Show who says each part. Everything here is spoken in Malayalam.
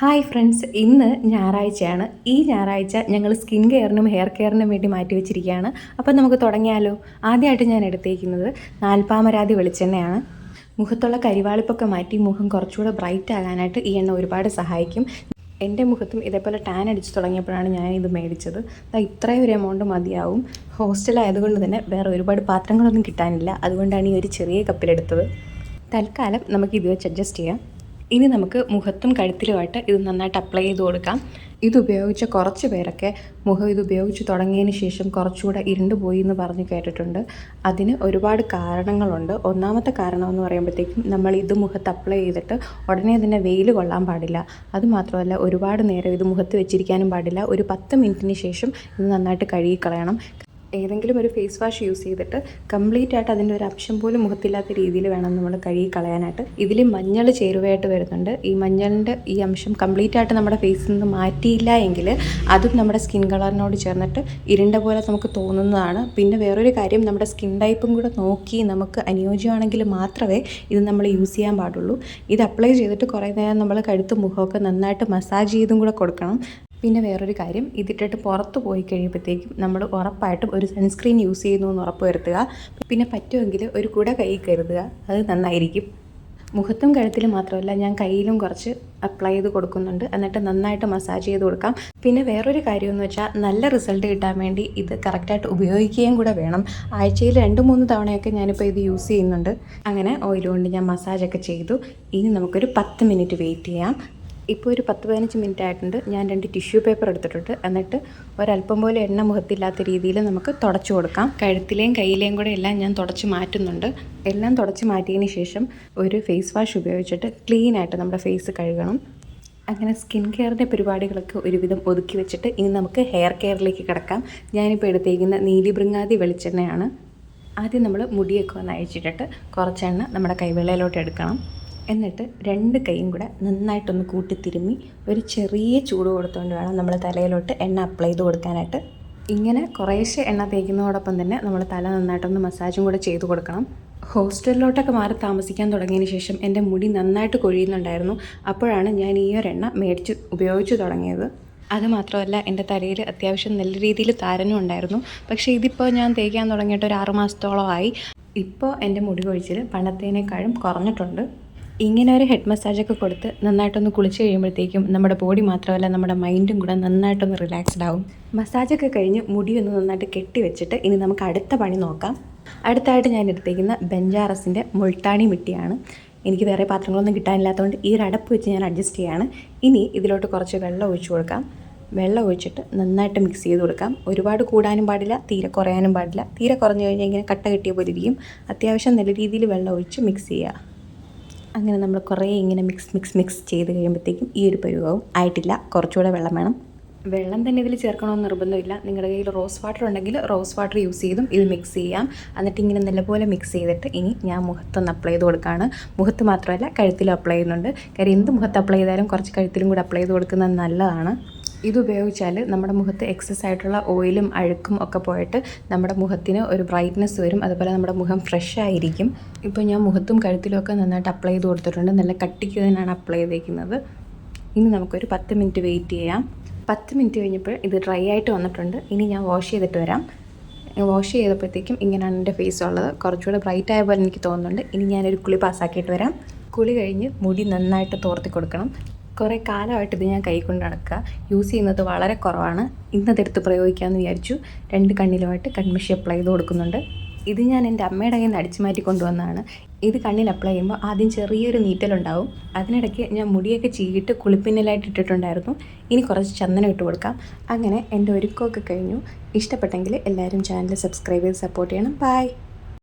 Speaker 1: ഹായ് ഫ്രണ്ട്സ്, ഇന്ന് ഞായറാഴ്ചയാണ്. ഈ ഞായറാഴ്ച ഞങ്ങൾ സ്കിൻ കെയറിനും ഹെയർ കെയറിനും വേണ്ടി മാറ്റി വെച്ചിരിക്കുകയാണ്. അപ്പോൾ നമുക്ക് തുടങ്ങിയാലോ. ആദ്യമായിട്ട് ഞാൻ എടുത്തേക്കുന്നത് നാൽപ്പാമരാതി വെളിച്ചെണ്ണയാണ്. മുഖത്തുള്ള കരിവാളിപ്പൊക്കെ മാറ്റി മുഖം കുറച്ചുകൂടെ ബ്രൈറ്റ് ആകാനായിട്ട് ഈ എണ്ണ ഒരുപാട് സഹായിക്കും. എൻ്റെ മുഖത്തും ഇതേപോലെ ടാൻ അടിച്ച് തുടങ്ങിയപ്പോഴാണ് ഞാനിത് മേടിച്ചത്. ഇത്രയും ഒരു എമൗണ്ട് മതിയാവും. ഹോസ്റ്റലായതുകൊണ്ട് തന്നെ വേറെ ഒരുപാട് പാത്രങ്ങളൊന്നും കിട്ടാനില്ല. അതുകൊണ്ടാണ് ഈ ഒരു ചെറിയ കപ്പിലെടുത്തത്. തൽക്കാലം നമുക്ക് ഇത് വെച്ച് അഡ്ജസ്റ്റ് ചെയ്യാം. ഇനി നമുക്ക് മുഖത്തും കഴുത്തിലുമായിട്ട് ഇത് നന്നായിട്ട് അപ്ലൈ ചെയ്ത് കൊടുക്കാം. ഇതുപയോഗിച്ച കുറച്ച് പേരൊക്കെ മുഖം ഇത് ഉപയോഗിച്ച് തുടങ്ങിയതിന് ശേഷം കുറച്ചുകൂടെ ഇരുണ്ടുപോയി എന്ന് പറഞ്ഞ് കേട്ടിട്ടുണ്ട്. അതിന് ഒരുപാട് കാരണങ്ങളുണ്ട്. ഒന്നാമത്തെ കാരണം എന്ന് പറയുമ്പോഴത്തേക്കും നമ്മൾ ഇത് മുഖത്ത് അപ്ലൈ ചെയ്തിട്ട് ഉടനെ തന്നെ വെയിൽ കൊള്ളാൻ പാടില്ല. അതുമാത്രമല്ല ഒരുപാട് നേരം ഇത് മുഖത്ത് വെച്ചിരിക്കാനും പാടില്ല. ഒരു 10 മിനിറ്റിന് ശേഷം ഇത് നന്നായിട്ട് കഴുകിക്കളയണം. ഏതെങ്കിലും ഒരു ഫേസ് വാഷ് യൂസ് ചെയ്തിട്ട് കംപ്ലീറ്റ് ആയിട്ട് അതിൻ്റെ ഒരു അംശം പോലും മുഖത്തില്ലാത്ത രീതിയിൽ വേണം നമ്മൾ കഴുകി കളയാനായിട്ട്. ഇതിൽ മഞ്ഞൾ ചേരുവയായിട്ട് വരുന്നുണ്ട്. ഈ മഞ്ഞളിൻ്റെ ഈ അംശം കംപ്ലീറ്റ് ആയിട്ട് നമ്മുടെ ഫേസിൽ നിന്ന് മാറ്റിയില്ല എങ്കിൽ അതും നമ്മുടെ സ്കിൻ കളറിനോട് ചേർന്നിട്ട് ഇരുണ്ട പോലെ നമുക്ക് തോന്നുന്നതാണ്. പിന്നെ വേറൊരു കാര്യം, നമ്മുടെ സ്കിൻ ടൈപ്പും കൂടെ നോക്കി നമുക്ക് അനുയോജ്യമാണെങ്കിൽ മാത്രമേ ഇത് നമ്മൾ യൂസ് ചെയ്യാൻ പാടുള്ളൂ. ഇത് അപ്ലൈ ചെയ്തിട്ട് കുറേ നേരം നമ്മൾ കഴുത്ത് മുഖമൊക്കെ നന്നായിട്ട് മസാജ് ചെയ്തും കൂടെ കൊടുക്കണം. പിന്നെ വേറൊരു കാര്യം, ഇതിട്ടിട്ട് പുറത്ത് പോയി കഴിയുമ്പോഴത്തേക്കും നമ്മൾ ഉറപ്പായിട്ടും ഒരു സൺസ്ക്രീൻ യൂസ് ചെയ്യുന്നു എന്ന് ഉറപ്പ് വരുത്തുക. പിന്നെ പറ്റുമെങ്കിൽ ഒരു കുട കയ്യിൽ കരുതുക, അത് നന്നായിരിക്കും. മുഖത്തും കഴുത്തിലും മാത്രമല്ല, ഞാൻ കയ്യിലും കുറച്ച് അപ്ലൈ ചെയ്ത് കൊടുക്കുന്നുണ്ട്. എന്നിട്ട് നന്നായിട്ട് മസാജ് ചെയ്ത് കൊടുക്കാം. പിന്നെ വേറൊരു കാര്യമെന്ന് വെച്ചാൽ, നല്ല റിസൾട്ട് കിട്ടാൻ വേണ്ടി ഇത് കറക്റ്റായിട്ട് ഉപയോഗിക്കുകയും കൂടെ വേണം. ആഴ്ചയിൽ 2-3 തവണയൊക്കെ ഞാനിപ്പോൾ ഇത് യൂസ് ചെയ്യുന്നുണ്ട്. അങ്ങനെ ഓയിൽ കൊണ്ട് ഞാൻ മസാജൊക്കെ ചെയ്തു. ഇനി നമുക്കൊരു 10 മിനിറ്റ് വെയിറ്റ് ചെയ്യാം. ഇപ്പോൾ ഒരു 10-15 മിനിറ്റ് ആയിട്ടുണ്ട്. ഞാൻ 2 ടിഷ്യൂ പേപ്പർ എടുത്തിട്ടുണ്ട്. എന്നിട്ട് ഒരല്പം പോലെ എണ്ണ മുഖത്തില്ലാത്ത രീതിയിൽ നമുക്ക് തുടച്ചു കൊടുക്കാം. കഴുത്തിലെയും കയ്യിലെയും കൂടെ എല്ലാം ഞാൻ തുടച്ച് മാറ്റുന്നുണ്ട്. എല്ലാം തുടച്ച് മാറ്റിയതിന് ശേഷം ഒരു ഫേസ് വാഷ് ഉപയോഗിച്ചിട്ട് ക്ലീനായിട്ട് നമ്മുടെ ഫേസ് കഴുകണം. അങ്ങനെ സ്കിൻ കെയറിൻ്റെ പരിപാടികളൊക്കെ ഒരുവിധം ഒതുക്കി വെച്ചിട്ട് ഇനി നമുക്ക് ഹെയർ കെയറിലേക്ക് കിടക്കാം. ഞാനിപ്പോൾ എടുത്തേക്കുന്ന നീലിഭൃങ്ങാതി വെളിച്ചെണ്ണയാണ്. ആദ്യം നമ്മൾ മുടിയൊക്കെ ഒന്ന് അഴിച്ചിട്ടിട്ട് കുറച്ചെണ്ണ നമ്മുടെ കൈവെള്ളയിലോട്ട് എടുക്കണം. എന്നിട്ട് 2 കൈയും കൂടെ നന്നായിട്ടൊന്ന് കൂട്ടി തിരുമ്മി ഒരു ചെറിയ ചൂട് കൊടുത്തുകൊണ്ട് വേണം നമ്മൾ തലയിലോട്ട് എണ്ണ അപ്ലൈ ചെയ്ത് കൊടുക്കാനായിട്ട്. ഇങ്ങനെ കുറേശ്ശെ എണ്ണ തേക്കുന്നതോടൊപ്പം തന്നെ നമ്മൾ തല നന്നായിട്ടൊന്ന് മസാജും കൂടെ ചെയ്ത് കൊടുക്കണം. ഹോസ്റ്റലിലോട്ടൊക്കെ മാറി താമസിക്കാൻ തുടങ്ങിയതിന് ശേഷം എൻ്റെ മുടി നന്നായിട്ട് കൊഴിയുന്നുണ്ടായിരുന്നു. അപ്പോഴാണ് ഞാൻ ഈ ഒരു എണ്ണ മേടിച്ച് ഉപയോഗിച്ച് തുടങ്ങിയത്. അതുമാത്രമല്ല, എൻ്റെ തലയിൽ അത്യാവശ്യം നല്ല രീതിയിൽ താരനും ഉണ്ടായിരുന്നു. പക്ഷേ ഇതിപ്പോൾ ഞാൻ തേക്കാൻ തുടങ്ങിയിട്ട് ഒരു 6 മാസത്തോളമായി. ഇപ്പോൾ എൻ്റെ മുടി കൊഴിച്ചിൽ പണ്ടത്തേനേക്കാളും കുറഞ്ഞിട്ടുണ്ട്. ഇങ്ങനെ ഒരു ഹെഡ് മസാജൊക്കെ കൊടുത്ത് നന്നായിട്ടൊന്ന് കുളിച്ച് കഴിയുമ്പോഴത്തേക്കും നമ്മുടെ ബോഡി മാത്രമല്ല നമ്മുടെ മൈൻഡും കൂടെ നന്നായിട്ടൊന്ന് റിലാക്സ്ഡ് ആവും. മസാജൊക്കെ കഴിഞ്ഞ് മുടിയൊന്ന് നന്നായിട്ട് കെട്ടി വെച്ചിട്ട് ഇനി നമുക്ക് അടുത്ത പണി നോക്കാം. അടുത്തായിട്ട് ഞാൻ എടുത്തേക്കുന്ന ബെഞ്ചാറസിൻ്റെ മുൾട്ടാണി മിട്ടിയാണ്. എനിക്ക് വേറെ പാത്രങ്ങളൊന്നും കിട്ടാനില്ലാത്തതുകൊണ്ട് ഈ ഒരു അടപ്പ് വെച്ച് ഞാൻ അഡ്ജസ്റ്റ് ചെയ്യാണ്. ഇനി ഇതിലോട്ട് കുറച്ച് വെള്ളം ഒഴിച്ച് കൊടുക്കാം. വെള്ളം ഒഴിച്ചിട്ട് നന്നായിട്ട് മിക്സ് ചെയ്ത് കൊടുക്കാം. ഒരുപാട് കൂടാനും പാടില്ല, തീരെ കുറയാനും പാടില്ല. തീരെ കുറഞ്ഞു കഴിഞ്ഞാൽ ഇങ്ങനെ കട്ട കെട്ടിയ പോലെ ഇരിക്കും. അത്യാവശ്യം നല്ല രീതിയിൽ വെള്ളം ഒഴിച്ച് മിക്സ് ചെയ്യുക. അങ്ങനെ നമ്മൾ കുറേ ഇങ്ങനെ മിക്സ് ചെയ്ത് കഴിയുമ്പോഴത്തേക്കും ഈ ഒരു പരുവവും ആയിട്ടില്ല. കുറച്ചുകൂടെ വെള്ളം വേണം. വെള്ളം തന്നെ ഇതിൽ ചേർക്കണമെന്ന് നിർബന്ധമില്ല. നിങ്ങളുടെ കയ്യിൽ റോസ് വാട്ടർ ഉണ്ടെങ്കിൽ റോസ് വാട്ടർ യൂസ് ചെയ്തും ഇത് മിക്സ് ചെയ്യാം. എന്നിട്ട് ഇങ്ങനെ നല്ലപോലെ മിക്സ് ചെയ്തിട്ട് ഇനി ഞാൻ മുഖത്തൊന്ന് അപ്ലൈ ചെയ്ത് കൊടുക്കുകയാണ്. മുഖത്ത് മാത്രമല്ല കഴുത്തിലും അപ്ലൈ ചെയ്യുന്നുണ്ട്. കാര്യം എന്ത് മുഖത്ത് അപ്ലൈ ചെയ്താലും കുറച്ച് കഴുത്തിലും കൂടി അപ്ലൈ ചെയ്ത് കൊടുക്കുന്നത് നല്ലതാണ്. ഇതുപയോഗിച്ചാൽ നമ്മുടെ മുഖത്ത് എക്സസ് ആയിട്ടുള്ള ഓയിലും അഴുക്കും ഒക്കെ പോയിട്ട് നമ്മുടെ മുഖത്തിന് ഒരു ബ്രൈറ്റ്നസ് വരും. അതുപോലെ നമ്മുടെ മുഖം ഫ്രഷ് ആയിരിക്കും. ഇപ്പോൾ ഞാൻ മുഖത്തും കഴുത്തിലും ഒക്കെ നന്നായിട്ട് അപ്ലൈ ചെയ്ത് കൊടുത്തിട്ടുണ്ട്. നല്ല കട്ടിക്ക് തന്നെയാണ് അപ്ലൈ ചെയ്തേക്കുന്നത്. ഇനി നമുക്കൊരു 10 മിനിറ്റ് വെയിറ്റ് ചെയ്യാം. 10 മിനിറ്റ് കഴിഞ്ഞപ്പോൾ ഇത് ഡ്രൈ ആയിട്ട് വന്നിട്ടുണ്ട്. ഇനി ഞാൻ വാഷ് ചെയ്തിട്ട് വരാം. വാഷ് ചെയ്തപ്പോഴത്തേക്കും ഇങ്ങനെയാണ് എൻ്റെ ഫേസ് ഉള്ളത്. കുറച്ചുകൂടെ ബ്രൈറ്റ് ആയ പോലെ എനിക്ക് തോന്നുന്നുണ്ട്. ഇനി ഞാനൊരു കുളി പാസ്സാക്കിയിട്ട് വരാം. കുളി കഴിഞ്ഞ് മുടി നന്നായിട്ട് തോർത്തി കൊടുക്കണം. കുറേ കാലമായിട്ട് ഇത് ഞാൻ കൈകൊണ്ട് നടക്കുക. യൂസ് ചെയ്യുന്നത് വളരെ കുറവാണ്. ഇന്നതെടുത്ത് പ്രയോഗിക്കാമെന്ന് വിചാരിച്ചു. 2 കണ്ണിലുമായിട്ട് കൺമഷി അപ്ലൈ ചെയ്ത് കൊടുക്കുന്നുണ്ട്. ഇത് ഞാൻ എൻ്റെ അമ്മയുടെ കയ്യിൽ നിന്ന് അടിച്ചു മാറ്റി കൊണ്ടുവന്നതാണ്. ഇത് കണ്ണിൽ അപ്ലൈ ചെയ്യുമ്പോൾ ആദ്യം ചെറിയൊരു നീറ്റലുണ്ടാവും. അതിനിടയ്ക്ക് ഞാൻ മുടിയൊക്കെ ചീകിട്ട് കുളിപ്പിന്നലായിട്ട് ഇട്ടിട്ടുണ്ടായിരുന്നു. ഇനി കുറച്ച് ചന്ദനം ഇട്ട് കൊടുക്കാം. അങ്ങനെ എൻ്റെ ഒരുക്കമൊക്കെ കഴിഞ്ഞു. ഇഷ്ടപ്പെട്ടെങ്കിൽ എല്ലാവരും ചാനൽ സബ്സ്ക്രൈബ് ചെയ്ത് സപ്പോർട്ട് ചെയ്യണം. ബൈ.